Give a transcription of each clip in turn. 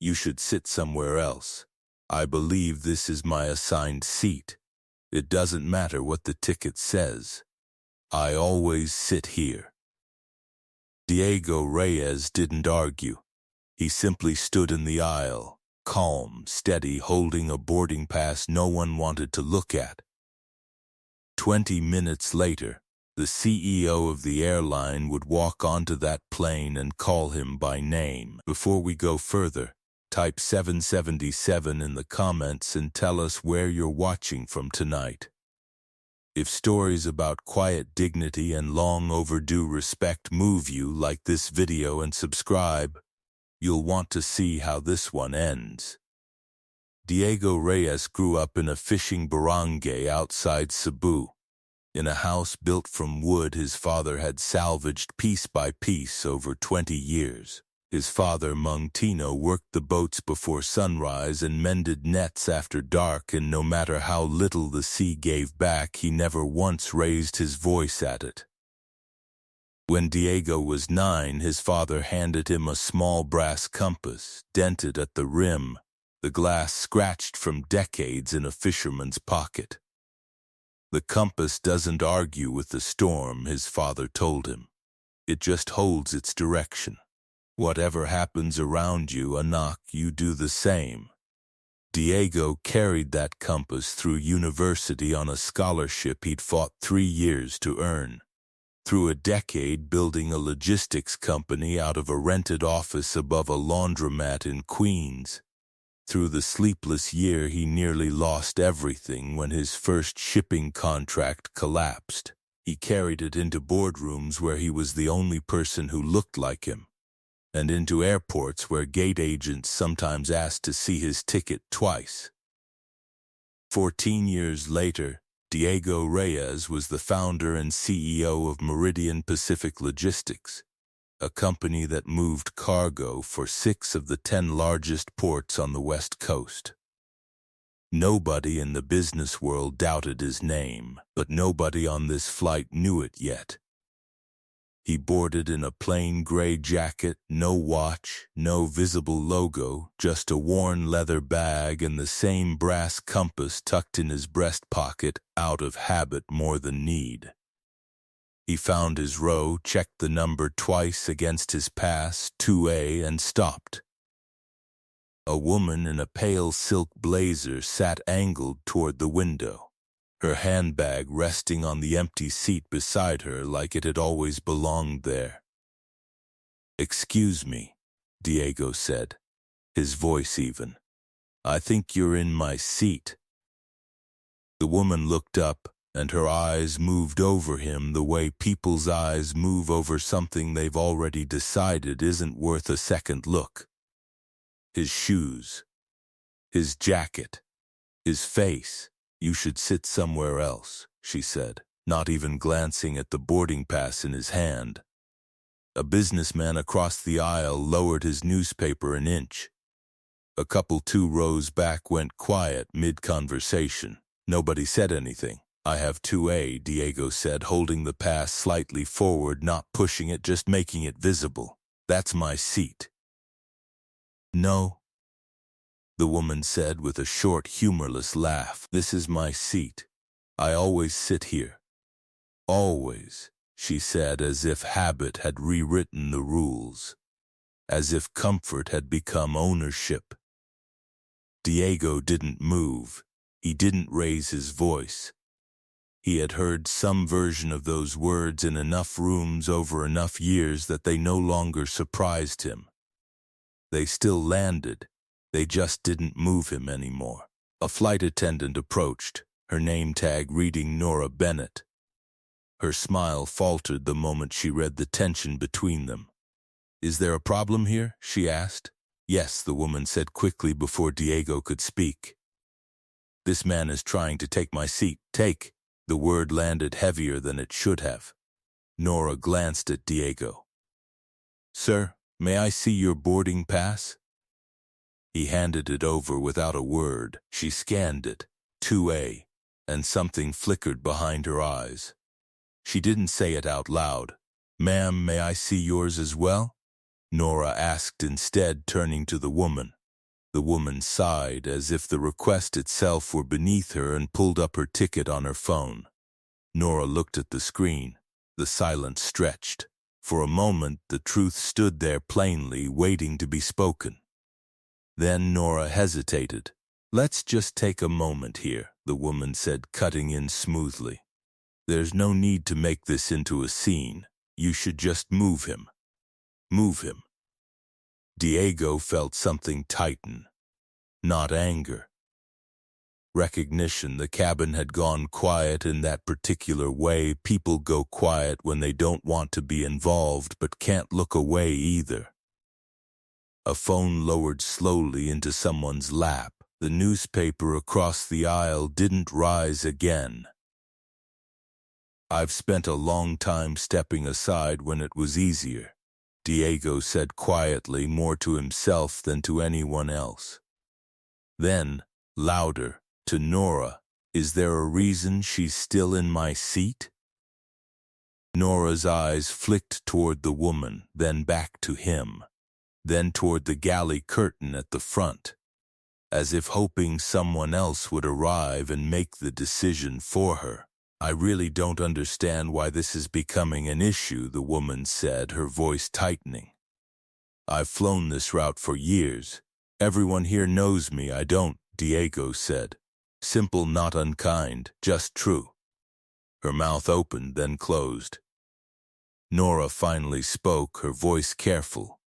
You should sit somewhere else. I believe this is my assigned seat. It doesn't matter what the ticket says. I always sit here." Diego Reyes didn't argue. He simply stood in the aisle, calm, steady, holding a boarding pass no one wanted to look at. 20 minutes later, the CEO of the airline would walk onto that plane and call him by name. Before we go further, type 777 in the comments and tell us where you're watching from tonight. If stories about quiet dignity and long overdue respect move you, like this video and subscribe. You'll want to see how this one ends. Diego Reyes grew up in a fishing barangay outside Cebu. In a house built from wood his father had salvaged piece by piece over 20 years. His father, Mang Tino, worked the boats before sunrise and mended nets after dark, and no matter how little the sea gave back, he never once raised his voice at it. When Diego was 9, his father handed him a small brass compass, dented at the rim, the glass scratched from decades in a fisherman's pocket. "The compass doesn't argue with the storm," his father told him. "It just holds its direction. Whatever happens around you, anak, you do the same." Diego carried that compass through university on a scholarship he'd fought 3 years to earn. Through a decade building a logistics company out of a rented office above a laundromat in Queens. Through the sleepless year he nearly lost everything when his first shipping contract collapsed. He carried it into boardrooms where he was the only person who looked like him, and into airports where gate agents sometimes asked to see his ticket twice. 14 years later, Diego Reyes was the founder and CEO of Meridian Pacific Logistics, a company that moved cargo for 6 of the 10 largest ports on the West Coast. Nobody in the business world doubted his name, but nobody on this flight knew it yet. He boarded in a plain gray jacket, no watch, no visible logo, just a worn leather bag and the same brass compass tucked in his breast pocket, out of habit more than need. He found his row, checked the number twice against his pass, 2A, and stopped. A woman in a pale silk blazer sat angled toward the window, her handbag resting on the empty seat beside her like it had always belonged there. "Excuse me," Diego said, his voice even. "I think you're in my seat." The woman looked up, and her eyes moved over him the way people's eyes move over something they've already decided isn't worth a second look. His shoes, his jacket, his face. "You should sit somewhere else," she said, not even glancing at the boarding pass in his hand. A businessman across the aisle lowered his newspaper an inch. A couple 2 rows back went quiet mid-conversation. Nobody said anything. "I have 2A, Diego said, holding the pass slightly forward, not pushing it, just making it visible. "That's my seat." "No," the woman said with a short, humorless laugh. "This is my seat. I always sit here." "Always," she said, as if habit had rewritten the rules, as if comfort had become ownership. Diego didn't move. He didn't raise his voice. He had heard some version of those words in enough rooms over enough years that they no longer surprised him. They still landed. They just didn't move him anymore. A flight attendant approached, her name tag reading Nora Bennett. Her smile faltered the moment she read the tension between them. "Is there a problem here?" she asked. "Yes," the woman said quickly before Diego could speak. "This man is trying to take my seat." "Take." The word landed heavier than it should have. Nora glanced at Diego. "Sir, may I see your boarding pass?" He handed it over without a word. She scanned it, 2A, and something flickered behind her eyes. She didn't say it out loud. "Ma'am, may I see yours as well?" Nora asked instead, turning to the woman. The woman sighed as if the request itself were beneath her and pulled up her ticket on her phone. Nora looked at the screen. The silence stretched. For a moment, the truth stood there plainly, waiting to be spoken. Then Nora hesitated. "Let's just take a moment here," the woman said, cutting in smoothly. "There's no need to make this into a scene. You should just move him. Move him." Diego felt something tighten. Not anger. Recognition. The cabin had gone quiet in that particular way. People go quiet when they don't want to be involved but can't look away either. A phone lowered slowly into someone's lap. The newspaper across the aisle didn't rise again. "I've spent a long time stepping aside when it was easier," Diego said quietly, more to himself than to anyone else. Then, louder, to Nora, "Is there a reason she's still in my seat?" Nora's eyes flicked toward the woman, then back to him, then toward the galley curtain at the front, as if hoping someone else would arrive and make the decision for her. "I really don't understand why this is becoming an issue," the woman said, her voice tightening. "I've flown this route for years. Everyone here knows me." "I don't," Diego said. Simple, not unkind, just true. Her mouth opened, then closed. Nora finally spoke, her voice careful.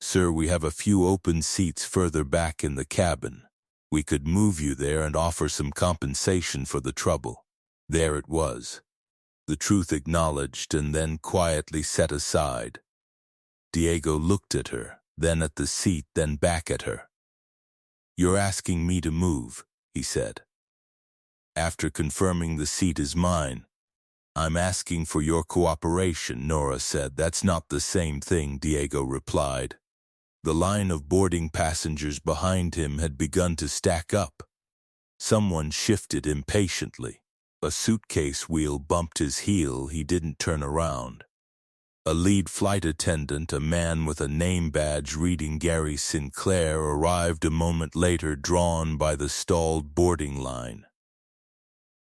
"Sir, we have a few open seats further back in the cabin. We could move you there and offer some compensation for the trouble." There it was. The truth acknowledged and then quietly set aside. Diego looked at her, then at the seat, then back at her. "You're asking me to move," he said. "After confirming the seat is mine." "I'm asking for your cooperation," Nora said. "That's not the same thing," Diego replied. The line of boarding passengers behind him had begun to stack up. Someone shifted impatiently. A suitcase wheel bumped his heel. He didn't turn around. A lead flight attendant, a man with a name badge reading Gary Sinclair, arrived a moment later, drawn by the stalled boarding line.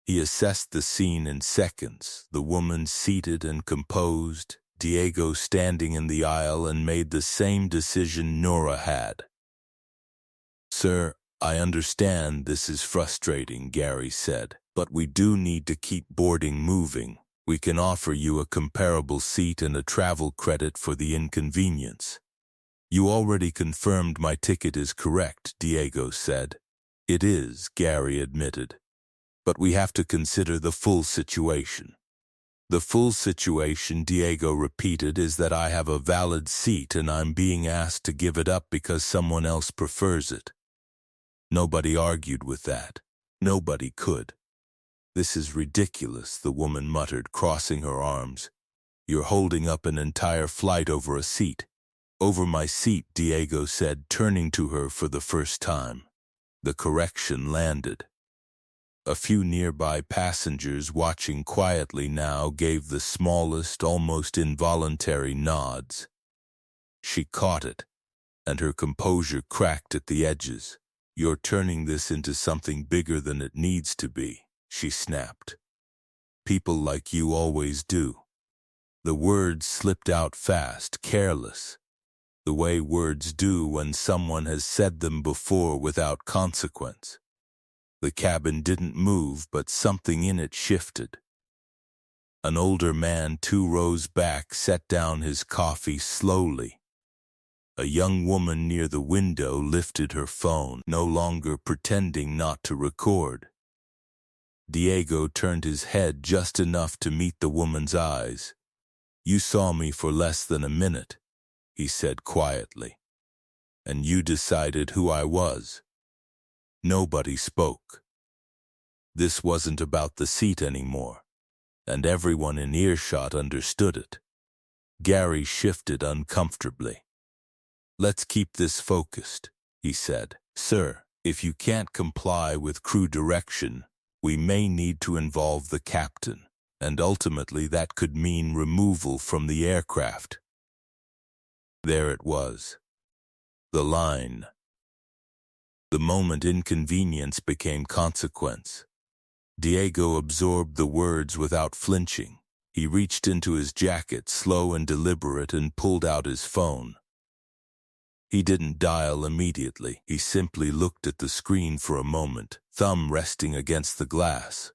He assessed the scene in seconds, the woman seated and composed, Diego standing in the aisle, and made the same decision Nora had. "Sir, I understand this is frustrating," Gary said, "but we do need to keep boarding moving. We can offer you a comparable seat and a travel credit for the inconvenience." "You already confirmed my ticket is correct," Diego said. "It is," Gary admitted. "But we have to consider the full situation." "The full situation," Diego repeated, "is that I have a valid seat and I'm being asked to give it up because someone else prefers it." Nobody argued with that. Nobody could. "This is ridiculous," the woman muttered, crossing her arms. "You're holding up an entire flight over a seat." "Over my seat," Diego said, turning to her for the first time. The correction landed. A few nearby passengers, watching quietly now, gave the smallest, almost involuntary nods. She caught it, and her composure cracked at the edges. "You're turning this into something bigger than it needs to be," she snapped. "People like you always do." The words slipped out fast, careless, the way words do when someone has said them before without consequence. The cabin didn't move, but something in it shifted. An older man 2 rows back set down his coffee slowly. A young woman near the window lifted her phone, no longer pretending not to record. Diego turned his head just enough to meet the woman's eyes. "You saw me for less than a minute," he said quietly. "And you decided who I was." Nobody spoke. This wasn't about the seat anymore, and everyone in earshot understood it. Gary shifted uncomfortably. "Let's keep this focused," he said. "Sir, if you can't comply with crew direction, we may need to involve the captain, and ultimately that could mean removal from the aircraft." There it was. The line. The moment inconvenience became consequence. Diego absorbed the words without flinching. He reached into his jacket, slow and deliberate, and pulled out his phone. He didn't dial immediately. He simply looked at the screen for a moment, thumb resting against the glass.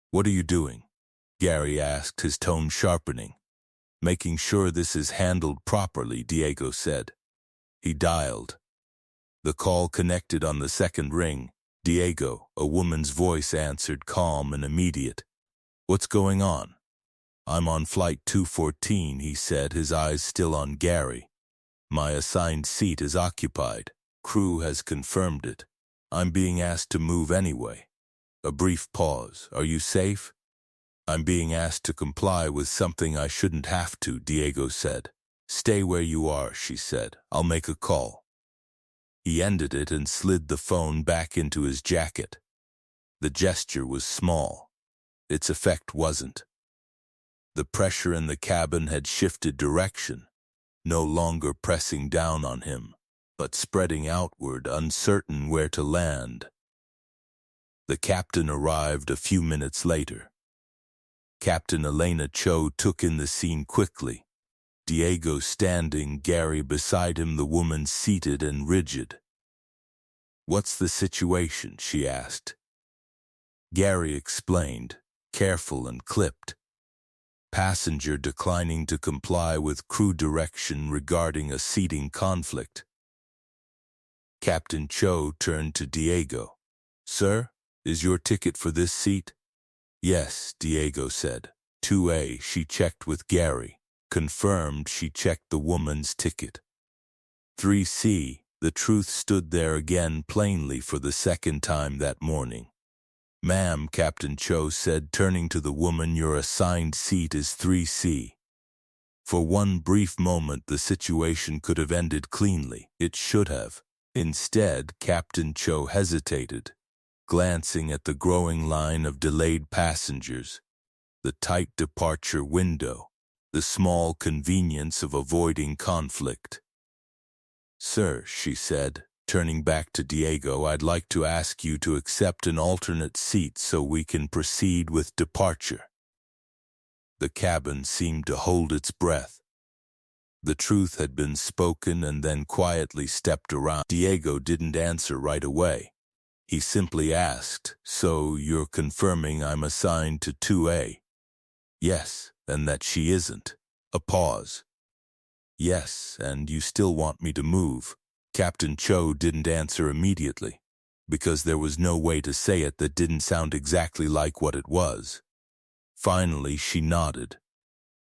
"What are you doing?" Gary asked, his tone sharpening. "Making sure this is handled properly," Diego said. He dialed. The call connected on the second ring. "Diego," a woman's voice answered, calm and immediate. "What's going on?" "I'm on flight 214, he said, his eyes still on Gary. "My assigned seat is occupied. Crew has confirmed it. I'm being asked to move anyway." A brief pause. "Are you safe?" "I'm being asked to comply with something I shouldn't have to," Diego said. "Stay where you are," she said. "I'll make a call." He ended it and slid the phone back into his jacket. The gesture was small. Its effect wasn't. The pressure in the cabin had shifted direction, no longer pressing down on him, but spreading outward, uncertain where to land. The captain arrived a few minutes later. Captain Elena Cho took in the scene quickly. Diego standing, Gary beside him, the woman seated and rigid. "What's the situation?" she asked. Gary explained, careful and clipped. Passenger declining to comply with crew direction regarding a seating conflict. Captain Cho turned to Diego. "Sir, is your ticket for this seat?" "Yes," Diego said. 2A, she checked with Gary. Confirmed, she checked the woman's ticket. 3C, the truth stood there again plainly for the second time that morning. "Ma'am," Captain Cho said, turning to the woman, "your assigned seat is 3C. For one brief moment, the situation could have ended cleanly. It should have. Instead, Captain Cho hesitated, glancing at the growing line of delayed passengers, the tight departure window, the small convenience of avoiding conflict. "Sir," she said, turning back to Diego, "I'd like to ask you to accept an alternate seat so we can proceed with departure." The cabin seemed to hold its breath. The truth had been spoken and then quietly stepped around. Diego didn't answer right away. He simply asked, "So you're confirming I'm assigned to 2A? "Yes, and that she isn't." A pause. "Yes, and you still want me to move?" Captain Cho didn't answer immediately, because there was no way to say it that didn't sound exactly like what it was. Finally, she nodded.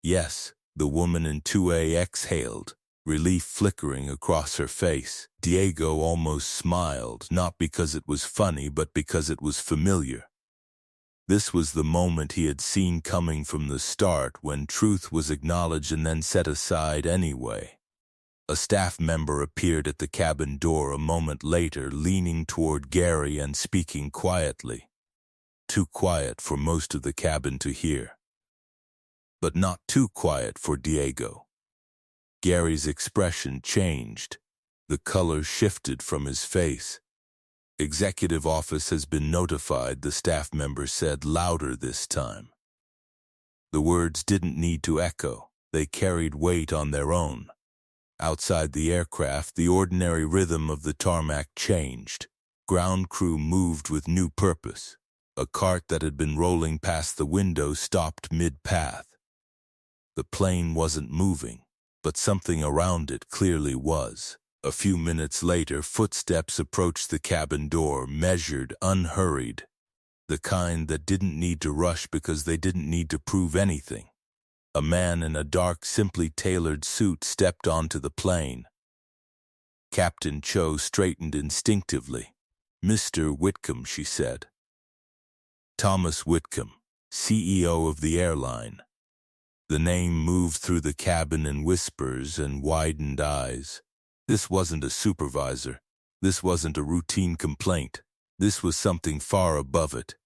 "Yes." The woman in 2A exhaled, relief flickering across her face. Diego almost smiled, not because it was funny, but because it was familiar. This was the moment he had seen coming from the start, when truth was acknowledged and then set aside anyway. A staff member appeared at the cabin door a moment later, leaning toward Gary and speaking quietly. Too quiet for most of the cabin to hear. But not too quiet for Diego. Gary's expression changed. The color shifted from his face. "Executive office has been notified," the staff member said, louder this time. The words didn't need to echo. They carried weight on their own. Outside the aircraft, the ordinary rhythm of the tarmac changed. Ground crew moved with new purpose. A cart that had been rolling past the window stopped mid-path. The plane wasn't moving, but something around it clearly was. A few minutes later, footsteps approached the cabin door, measured, unhurried. The kind that didn't need to rush because they didn't need to prove anything. A man in a dark, simply tailored suit stepped onto the plane. Captain Cho straightened instinctively. "Mr. Whitcomb," she said. "Thomas Whitcomb, CEO of the Airline." The name moved through the cabin in whispers and widened eyes. This wasn't a supervisor. This wasn't a routine complaint. This was something far above it.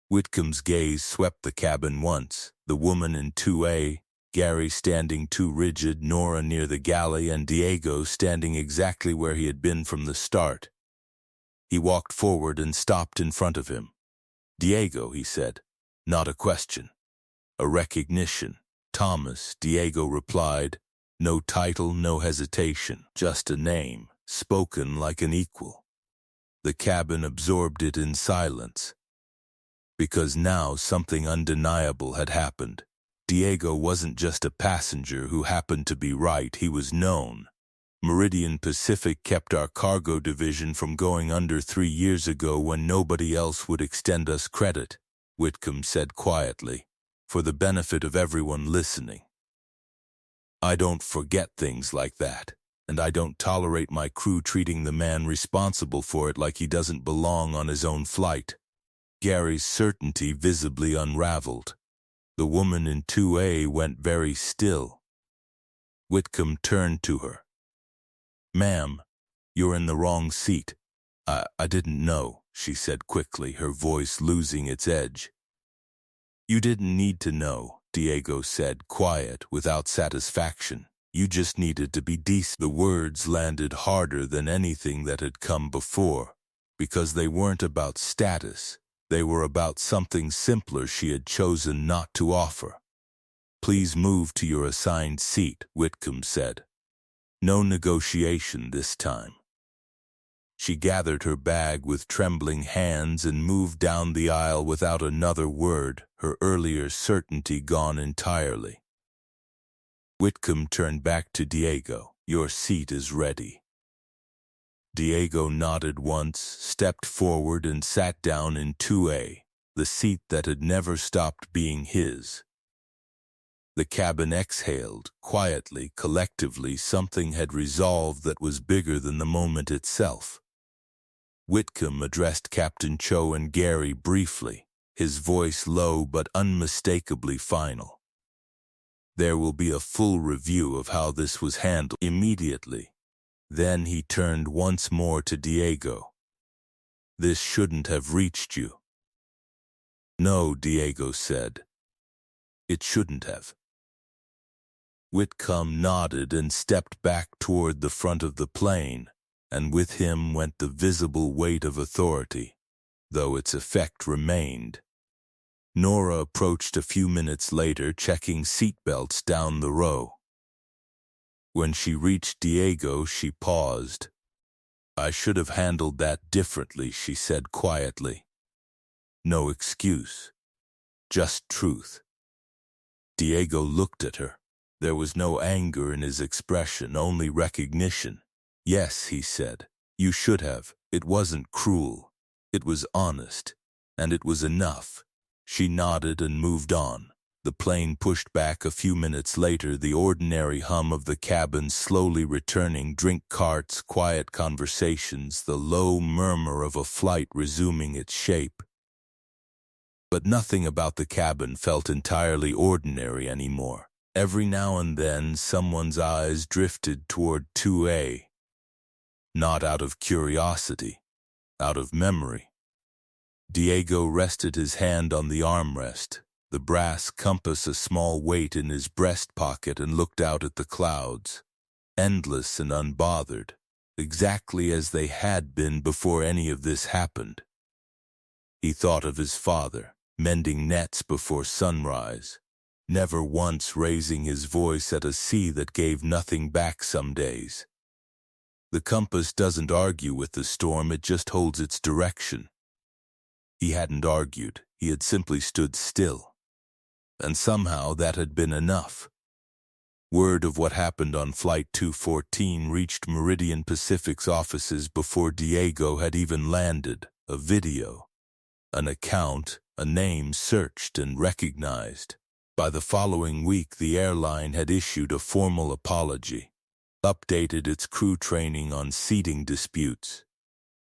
Whitcomb's gaze swept the cabin once, the woman in 2A, Gary standing too rigid, Nora near the galley, and Diego standing exactly where he had been from the start. He walked forward and stopped in front of him. "Diego," he said. "Not a question. A recognition." "Thomas," Diego replied. No title, no hesitation, just a name, spoken like an equal. The cabin absorbed it in silence. Because now something undeniable had happened. Diego wasn't just a passenger who happened to be right, he was known. Meridian Pacific kept our cargo division from going under 3 years ago when nobody else would extend us credit, Whitcomb said quietly, for the benefit of everyone listening. "I don't forget things like that, and I don't tolerate my crew treating the man responsible for it like he doesn't belong on his own flight." Gary's certainty visibly unraveled. The woman in 2A went very still. Whitcomb turned to her. "Ma'am, you're in the wrong seat." I didn't know," she said quickly, her voice losing its edge. "You didn't need to know," Diego said, quiet, without satisfaction. "You just needed to be decent." The words landed harder than anything that had come before, because they weren't about status. They were about something simpler she had chosen not to offer. "Please move to your assigned seat," Whitcomb said. No negotiation this time. She gathered her bag with trembling hands and moved down the aisle without another word, her earlier certainty gone entirely. Whitcomb turned back to Diego. "Your seat is ready." Diego nodded once, stepped forward and sat down in 2A, the seat that had never stopped being his. The cabin exhaled, quietly, collectively. Something had resolved that was bigger than the moment itself. Whitcomb addressed Captain Cho and Gary briefly, his voice low but unmistakably final. "There will be a full review of how this was handled immediately." Then he turned once more to Diego. "This shouldn't have reached you." "No," Diego said. "It shouldn't have." Whitcomb nodded and stepped back toward the front of the plane, and with him went the visible weight of authority, though its effect remained. Nora approached a few minutes later, checking seatbelts down the row. When she reached Diego, she paused. "I should have handled that differently," she said quietly. "No excuse, just truth." Diego looked at her. There was no anger in his expression, only recognition. "Yes," he said, "you should have. It wasn't cruel. It was honest. And it was enough." She nodded and moved on. The plane pushed back a few minutes later, the ordinary hum of the cabin slowly returning, drink carts, quiet conversations, the low murmur of a flight resuming its shape. But nothing about the cabin felt entirely ordinary anymore. Every now and then, someone's eyes drifted toward 2A. Not out of curiosity, out of memory. Diego rested his hand on the armrest, the brass compass a small weight in his breast pocket, and looked out at the clouds, endless and unbothered, exactly as they had been before any of this happened. He thought of his father, mending nets before sunrise, never once raising his voice at a sea that gave nothing back some days. The compass doesn't argue with the storm, it just holds its direction. He hadn't argued, he had simply stood still. And somehow that had been enough. Word of what happened on Flight 214 reached Meridian Pacific's offices before Diego had even landed. A video, an account, a name searched and recognized. By the following week, the airline had issued a formal apology, updated its crew training on seating disputes,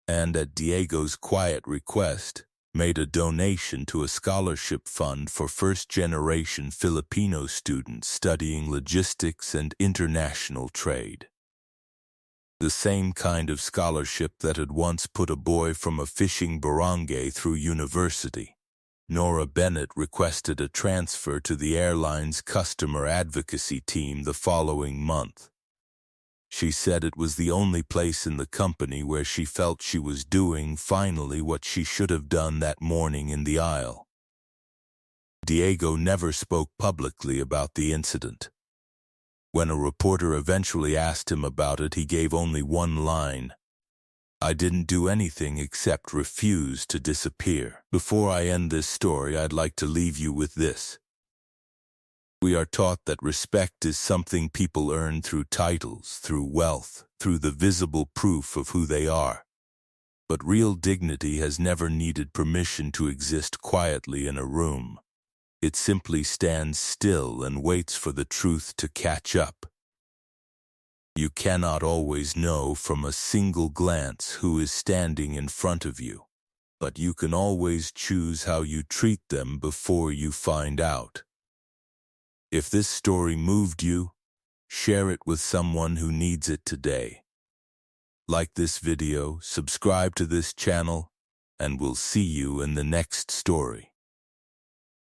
and at Diego's quiet request, made a donation to a scholarship fund for first-generation Filipino students studying logistics and international trade. The same kind of scholarship that had once put a boy from a fishing barangay through university. Nora Bennett requested a transfer to the airline's customer advocacy team the following month. She said it was the only place in the company where she felt she was doing finally what she should have done that morning in the aisle. Diego never spoke publicly about the incident. When a reporter eventually asked him about it, he gave only one line: "I didn't do anything except refuse to disappear." Before I end this story, I'd like to leave you with this. We are taught that respect is something people earn through titles, through wealth, through the visible proof of who they are. But real dignity has never needed permission to exist quietly in a room. It simply stands still and waits for the truth to catch up. You cannot always know from a single glance who is standing in front of you, but you can always choose how you treat them before you find out. If this story moved you, share it with someone who needs it today. Like this video, subscribe to this channel, and we'll see you in the next story.